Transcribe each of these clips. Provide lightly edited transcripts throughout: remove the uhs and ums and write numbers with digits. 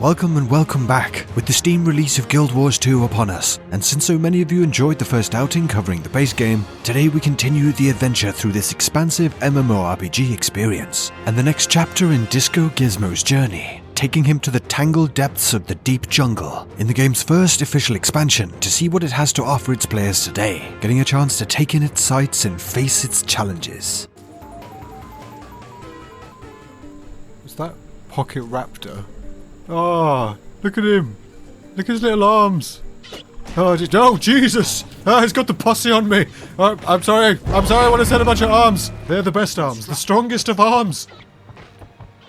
Welcome and welcome back. With the Steam release of Guild Wars 2 upon us, and since so many of you enjoyed the first outing covering the base game, today we continue the adventure through this expansive mmorpg experience, and the next chapter in Disco Gizmo's journey, taking him to the tangled depths of the deep jungle, in the game's first official expansion, to see what it has to offer its players today, getting a chance to take in its sights and face its challenges. Was that Pocket Raptor? Oh, look at him. Look at his little arms. Oh, Jesus. Oh, he's got the posse on me. Oh, I'm sorry I want to send a bunch of arms. They're the best arms. The strongest of arms.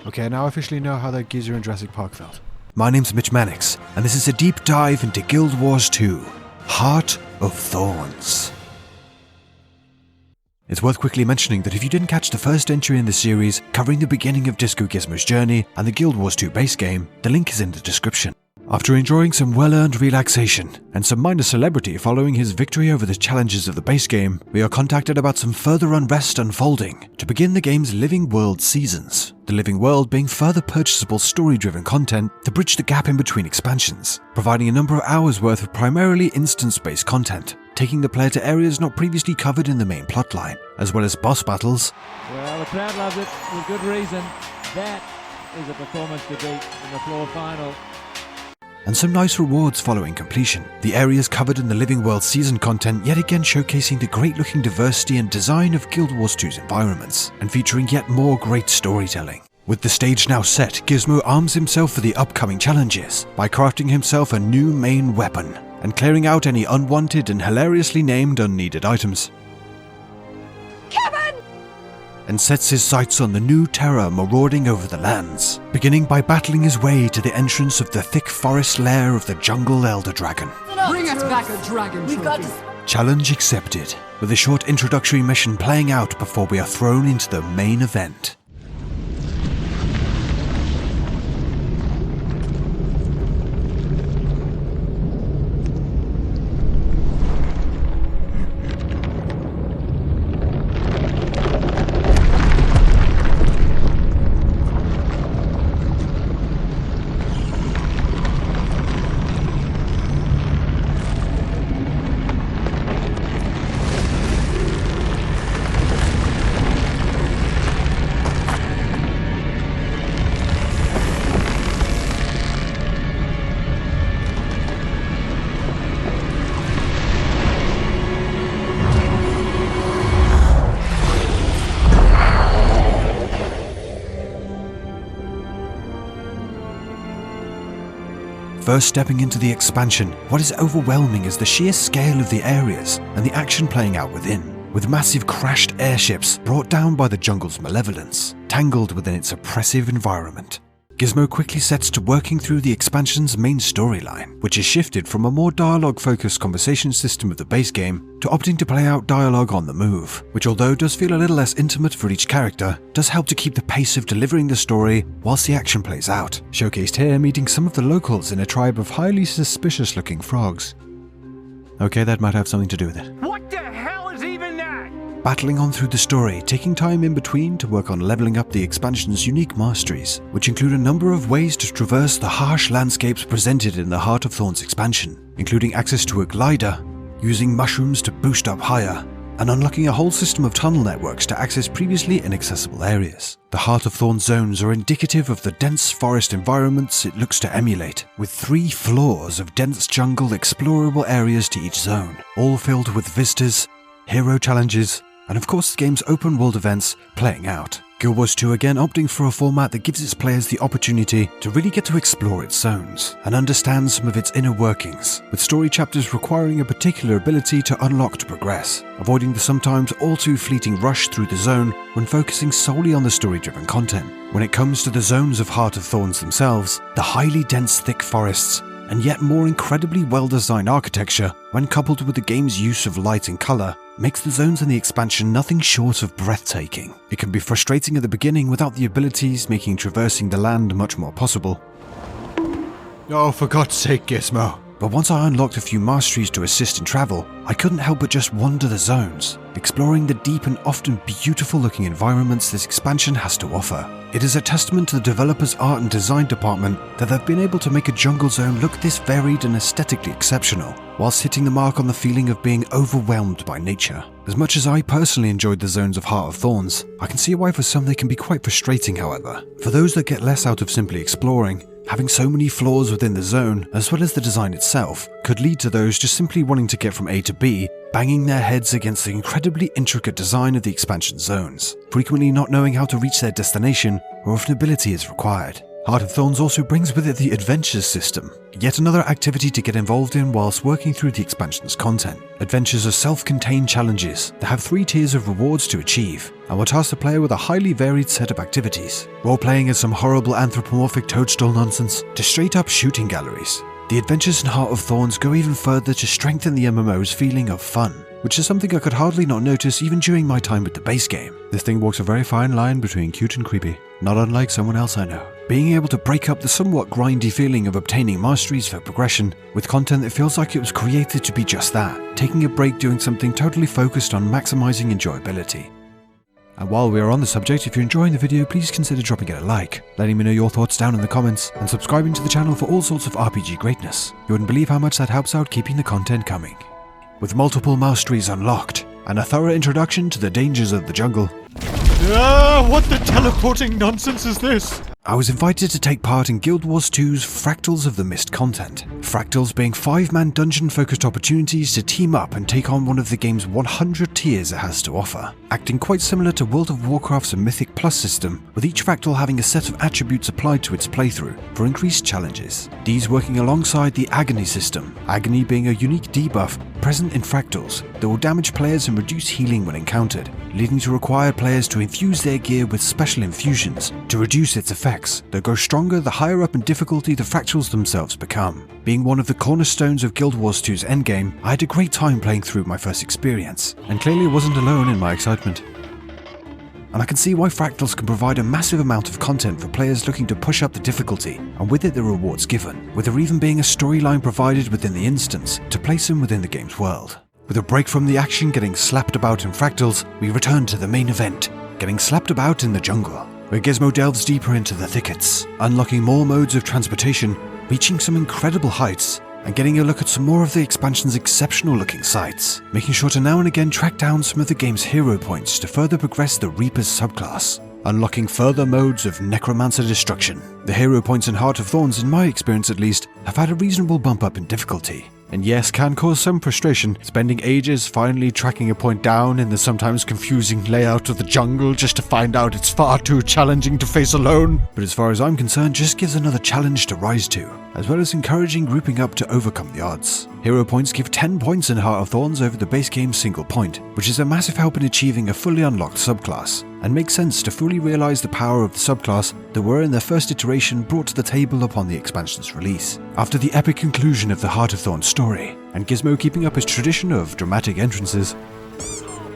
Okay, now I officially know how that geezer in Jurassic Park felt. My name's Mitch Mannix, and this is a deep dive into Guild Wars 2, Heart of Thorns. It's worth quickly mentioning that if you didn't catch the first entry in the series covering the beginning of Disco Gizmo's journey and the Guild Wars 2 base game, the link is in the description. After enjoying some well-earned relaxation and some minor celebrity following his victory over the challenges of the base game, we are contacted about some further unrest unfolding to begin the game's Living World seasons. The Living World being further purchasable story-driven content to bridge the gap in between expansions, providing a number of hours worth of primarily instance-based content, taking the player to areas not previously covered in the main plotline, as well as boss battles. Well, the crowd loves it, with good reason. That is a performance to beat in the floor final. And some nice rewards following completion. The areas covered in the Living World season content yet again showcasing the great looking diversity and design of Guild Wars 2's environments, and featuring yet more great storytelling. With the stage now set, Gizmo arms himself for the upcoming challenges by crafting himself a new main weapon, and clearing out any unwanted and hilariously named unneeded items. And sets his sights on the new terror marauding over the lands, beginning by battling his way to the entrance of the thick forest lair of the jungle elder dragon. Bring us back a dragon trophy. Challenge accepted, with a short introductory mission playing out before we are thrown into the main event. First stepping into the expansion, what is overwhelming is the sheer scale of the areas and the action playing out within, with massive crashed airships brought down by the jungle's malevolence, tangled within its oppressive environment. Gizmo quickly sets to working through the expansion's main storyline, which is shifted from a more dialogue-focused conversation system of the base game to opting to play out dialogue on the move, which although does feel a little less intimate for each character, does help to keep the pace of delivering the story whilst the action plays out, showcased here meeting some of the locals in a tribe of highly suspicious-looking frogs. Okay, that might have something to do with it. What the hell is even that? Battling on through the story, taking time in between to work on leveling up the expansion's unique masteries, which include a number of ways to traverse the harsh landscapes presented in the Heart of Thorns expansion, including access to a glider, using mushrooms to boost up higher, and unlocking a whole system of tunnel networks to access previously inaccessible areas. The Heart of Thorns zones are indicative of the dense forest environments it looks to emulate, with 3 floors of dense jungle explorable areas to each zone, all filled with vistas, hero challenges, and of course the game's open world events playing out. Guild Wars 2 again opting for a format that gives its players the opportunity to really get to explore its zones and understand some of its inner workings, with story chapters requiring a particular ability to unlock to progress, avoiding the sometimes all too fleeting rush through the zone when focusing solely on the story-driven content. When it comes to the zones of Heart of Thorns themselves, the highly dense thick forests and yet more incredibly well-designed architecture, when coupled with the game's use of light and colour, makes the zones in the expansion nothing short of breathtaking. It can be frustrating at the beginning without the abilities, making traversing the land much more possible. Oh, for God's sake, Gizmo. but once I unlocked a few masteries to assist in travel, I couldn't help but just wander the zones, exploring the deep and often beautiful looking environments this expansion has to offer. It is a testament to the developer's art and design department that they've been able to make a jungle zone look this varied and aesthetically exceptional, whilst hitting the mark on the feeling of being overwhelmed by nature. As much as I personally enjoyed the zones of Heart of Thorns, I can see why for some they can be quite frustrating however. For those that get less out of simply exploring, having so many flaws within the zone, as well as the design itself, could lead to those just simply wanting to get from A to B, banging their heads against the incredibly intricate design of the expansion zones, frequently not knowing how to reach their destination or if an ability is required. Heart of Thorns also brings with it the Adventures system, yet another activity to get involved in whilst working through the expansion's content. Adventures are self-contained challenges that have 3 tiers of rewards to achieve, and will task the player with a highly varied set of activities, role-playing as some horrible anthropomorphic toadstool nonsense to straight-up shooting galleries. The Adventures in Heart of Thorns go even further to strengthen the MMO's feeling of fun, which is something I could hardly not notice even during my time with the base game. This thing walks a very fine line between cute and creepy, not unlike someone else I know. Being able to break up the somewhat grindy feeling of obtaining masteries for progression with content that feels like it was created to be just that, taking a break doing something totally focused on maximizing enjoyability. And while we are on the subject, if you're enjoying the video, please consider dropping it a like, letting me know your thoughts down in the comments, and subscribing to the channel for all sorts of RPG greatness. You wouldn't believe how much that helps out keeping the content coming. With multiple masteries unlocked, and a thorough introduction to the dangers of the jungle, What the teleporting nonsense is this? I was invited to take part in Guild Wars 2's Fractals of the Mist content. Fractals being 5-man dungeon-focused opportunities to team up and take on one of the game's 100 tiers it has to offer, acting quite similar to World of Warcraft's Mythic Plus system, with each fractal having a set of attributes applied to its playthrough for increased challenges. These working alongside the Agony system, Agony being a unique debuff present in fractals that will damage players and reduce healing when encountered, leading to require players to infuse their gear with special infusions to reduce its effects that grow stronger the higher up in difficulty the fractals themselves become. Being one of the cornerstones of Guild Wars 2's endgame, I had a great time playing through my first experience, and clearly wasn't alone in my excitement. And I can see why fractals can provide a massive amount of content for players looking to push up the difficulty, and with it the rewards given, with there even being a storyline provided within the instance to place them within the game's world. With a break from the action getting slapped about in fractals, we return to the main event, getting slapped about in the jungle, where Gizmo delves deeper into the thickets, unlocking more modes of transportation, reaching some incredible heights, and getting a look at some more of the expansion's exceptional looking sights, making sure to now and again track down some of the game's hero points to further progress the Reaper's subclass, unlocking further modes of Necromancer destruction. The hero points in Heart of Thorns, in my experience at least, have had a reasonable bump up in difficulty, and yes, can cause some frustration, spending ages finally tracking a point down in the sometimes confusing layout of the jungle just to find out it's far too challenging to face alone. But as far as I'm concerned, just gives another challenge to rise to, as well as encouraging grouping up to overcome the odds. Hero points give 10 points in Heart of Thorns over the base game's single point, which is a massive help in achieving a fully unlocked subclass, and makes sense to fully realise the power of the subclass that were in their first iteration brought to the table upon the expansion's release. After the epic conclusion of the Heart of Thorns story, and Gizmo keeping up his tradition of dramatic entrances,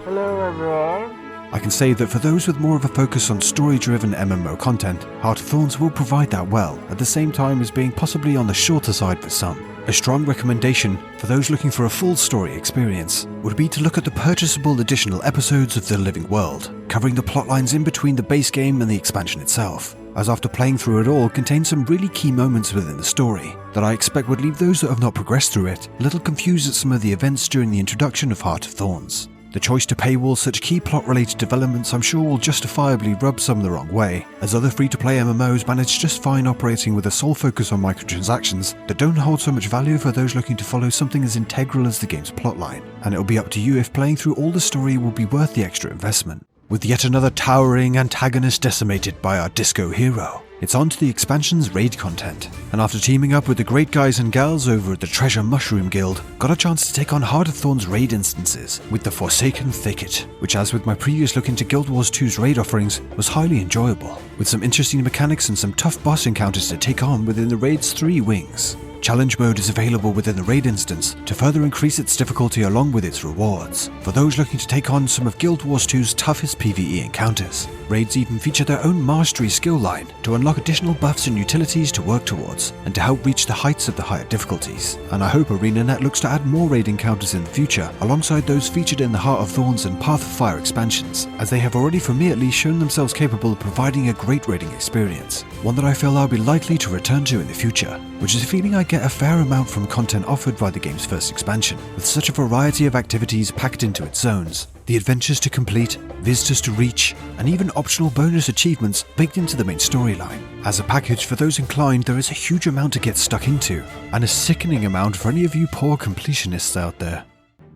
Hello, everyone. I can say that for those with more of a focus on story-driven MMO content, Heart of Thorns will provide that well, at the same time as being possibly on the shorter side for some. A strong recommendation for those looking for a full story experience would be to look at the purchasable additional episodes of The Living World, covering the plotlines in between the base game and the expansion itself, as after playing through it all contains some really key moments within the story that I expect would leave those that have not progressed through it a little confused at some of the events during the introduction of Heart of Thorns. The choice to paywall such key plot-related developments I'm sure will justifiably rub some the wrong way, as other free-to-play MMOs manage just fine operating with a sole focus on microtransactions that don't hold so much value for those looking to follow something as integral as the game's plotline, and it'll be up to you if playing through all the story will be worth the extra investment. With yet another towering antagonist decimated by our disco hero, it's on to the expansion's raid content, and after teaming up with the great guys and gals over at the Treasure Mushroom Guild, got a chance to take on Heart of Thorns raid instances with the Forsaken Thicket, which, as with my previous look into Guild Wars 2's raid offerings, was highly enjoyable, with some interesting mechanics and some tough boss encounters to take on within the raid's 3 wings. Challenge mode is available within the raid instance to further increase its difficulty along with its rewards, for those looking to take on some of Guild Wars 2's toughest PvE encounters. Raids even feature their own Masteries skill line to unlock additional buffs and utilities to work towards, and to help reach the heights of the higher difficulties. And I hope ArenaNet looks to add more raid encounters in the future, alongside those featured in the Heart of Thorns and Path of Fire expansions, as they have already for me at least shown themselves capable of providing a great raiding experience, one that I feel I'll be likely to return to in the future, which is a feeling I get a fair amount from content offered by the game's first expansion, with such a variety of activities packed into its zones, the adventures to complete, visitors to reach, and even optional bonus achievements baked into the main storyline. As a package for those inclined, there is a huge amount to get stuck into, and a sickening amount for any of you poor completionists out there.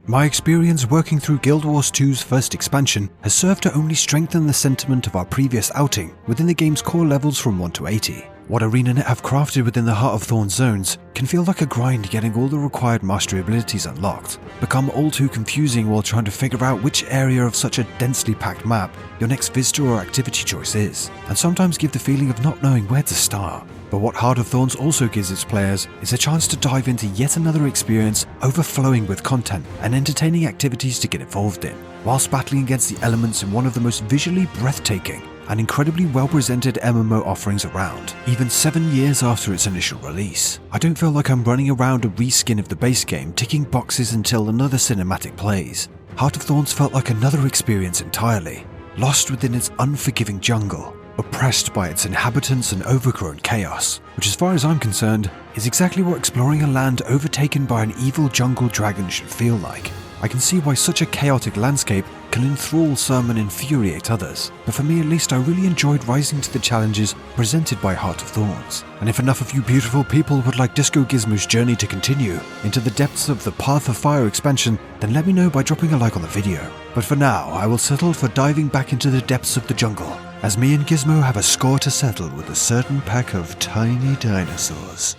My experience working through Guild Wars 2's first expansion has served to only strengthen the sentiment of our previous outing within the game's core levels from 1 to 80. What ArenaNet have crafted within the Heart of Thorns zones can feel like a grind getting all the required mastery abilities unlocked, become all too confusing while trying to figure out which area of such a densely packed map your next visitor or activity choice is, and sometimes give the feeling of not knowing where to start. But what Heart of Thorns also gives its players is a chance to dive into yet another experience overflowing with content and entertaining activities to get involved in, whilst battling against the elements in one of the most visually breathtaking and incredibly well-presented MMO offerings around, even 7 years after its initial release. I don't feel like I'm running around a reskin of the base game ticking boxes until another cinematic plays. Heart of Thorns felt like another experience entirely, lost within its unforgiving jungle, oppressed by its inhabitants and overgrown chaos, which as far as I'm concerned, is exactly what exploring a land overtaken by an evil jungle dragon should feel like. I can see why such a chaotic landscape can enthrall some and infuriate others, but for me at least I really enjoyed rising to the challenges presented by Heart of Thorns. And if enough of you beautiful people would like Disco Gizmo's journey to continue into the depths of the Path of Fire expansion, then let me know by dropping a like on the video. But for now, I will settle for diving back into the depths of the jungle, as me and Gizmo have a score to settle with a certain pack of tiny dinosaurs.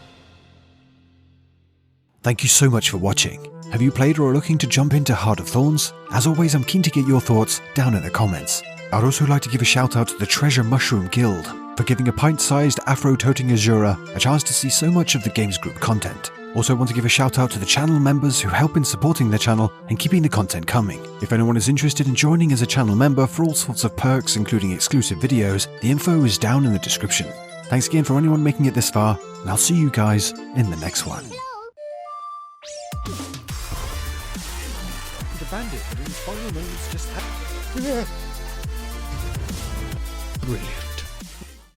Thank you so much for watching. Have you played or are looking to jump into Heart of Thorns? As always, I'm keen to get your thoughts down in the comments. I'd also like to give a shout out to the Treasure Mushroom Guild for giving a pint-sized afro-toting Azura a chance to see so much of the game's group content. Also want to give a shout out to the channel members who help in supporting the channel and keeping the content coming. If anyone is interested in joining as a channel member for all sorts of perks including exclusive videos, the info is down in the description. Thanks again for anyone making it this far, and I'll see you guys in the next one. The bandit, but in final moments just happened. Brilliant.